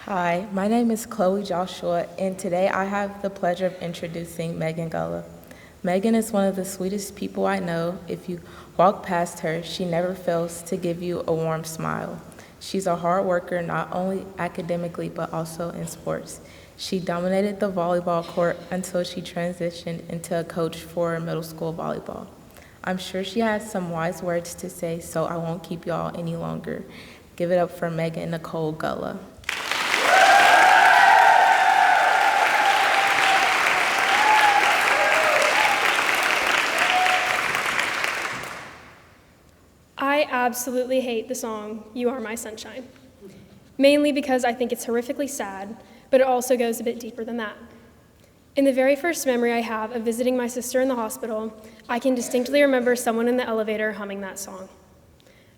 Hi, my name is Chloe Joshua, and today I have the pleasure of introducing Megan Gulla. Megan is one of the sweetest people I know. If you walk past her, she never fails to give you a warm smile. She's a hard worker, not only academically, but also in sports. She dominated the volleyball court until she transitioned into a coach for middle school volleyball. I'm sure she has some wise words to say, so I won't keep y'all any longer. Give it up for Megan Nicole Gulla. I absolutely hate the song, You Are My Sunshine, mainly because I think it's horrifically sad, but it also goes a bit deeper than that. In the very first memory I have of visiting my sister in the hospital, I can distinctly remember someone in the elevator humming that song.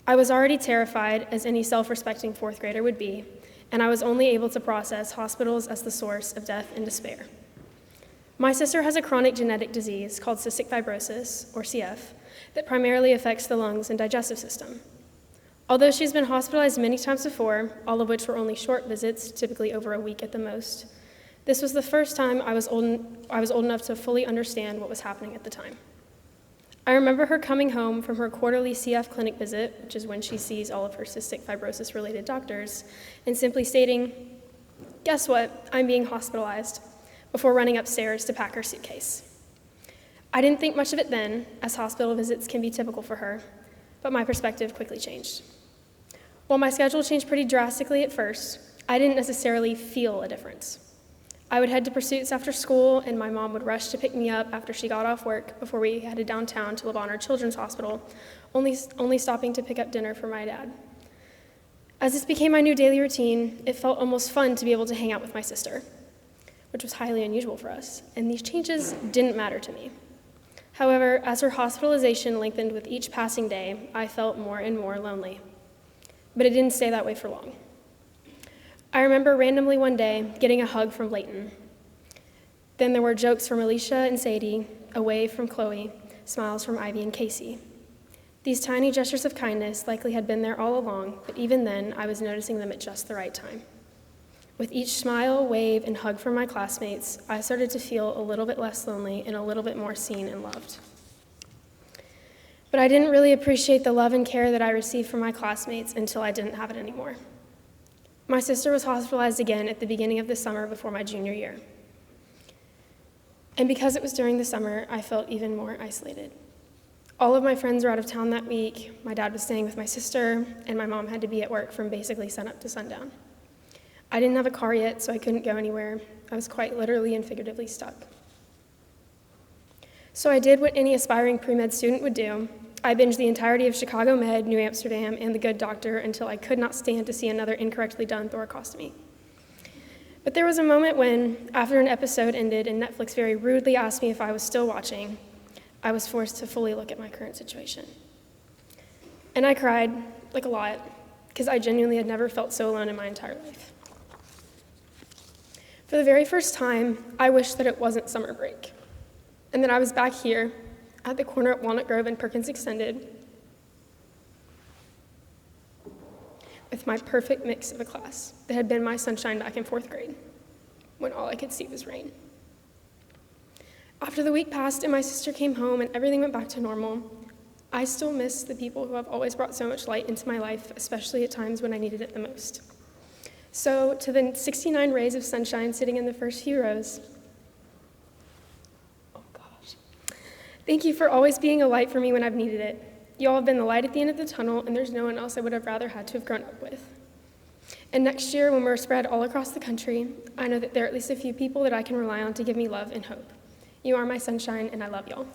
I was already terrified, as any self-respecting fourth grader would be, and I was only able to process hospitals as the source of death and despair. My sister has a chronic genetic disease called cystic fibrosis, or CF, that primarily affects the lungs and digestive system. Although she's been hospitalized many times before, all of which were only short visits, typically over a week at the most, this was the first time I was old enough to fully understand what was happening at the time. I remember her coming home from her quarterly CF clinic visit, which is when she sees all of her cystic fibrosis-related doctors, and simply stating, "Guess what? I'm being hospitalized," before running upstairs to pack her suitcase. I didn't think much of it then, as hospital visits can be typical for her, but my perspective quickly changed. While my schedule changed pretty drastically at first, I didn't necessarily feel a difference. I would head to pursuits after school, and my mom would rush to pick me up after she got off work before we headed downtown to Le Bonheur Children's Hospital, only stopping to pick up dinner for my dad. As this became my new daily routine, it felt almost fun to be able to hang out with my sister, which was highly unusual for us, and these changes didn't matter to me. However, as her hospitalization lengthened with each passing day, I felt more and more lonely. But it didn't stay that way for long. I remember randomly one day getting a hug from Leighton. Then there were jokes from Alicia and Sadie, a wave from Chloe, smiles from Ivy and Casey. These tiny gestures of kindness likely had been there all along, but even then, I was noticing them at just the right time. With each smile, wave, and hug from my classmates, I started to feel a little bit less lonely and a little bit more seen and loved. But I didn't really appreciate the love and care that I received from my classmates until I didn't have it anymore. My sister was hospitalized again at the beginning of the summer before my junior year. And because it was during the summer, I felt even more isolated. All of my friends were out of town that week, my dad was staying with my sister, and my mom had to be at work from basically sunup to sundown. I didn't have a car yet, so I couldn't go anywhere. I was quite literally and figuratively stuck. So I did what any aspiring pre-med student would do. I binged the entirety of Chicago Med, New Amsterdam, and The Good Doctor until I could not stand to see another incorrectly done thoracostomy. But there was a moment when, after an episode ended and Netflix very rudely asked me if I was still watching, I was forced to fully look at my current situation. And I cried, like a lot, because I genuinely had never felt so alone in my entire life. For the very first time, I wished that it wasn't summer break, and that I was back here at the corner at Walnut Grove and Perkins Extended with my perfect mix of a class that had been my sunshine back in fourth grade, when all I could see was rain. After the week passed and my sister came home and everything went back to normal, I still miss the people who have always brought so much light into my life, especially at times when I needed it the most. So, to the 69 rays of sunshine sitting in the first few rows, thank you for always being a light for me when I've needed it. You all have been the light at the end of the tunnel, and there's no one else I would have rather had to have grown up with. And next year, when we're spread all across the country, I know that there are at least a few people that I can rely on to give me love and hope. You are my sunshine, and I love y'all.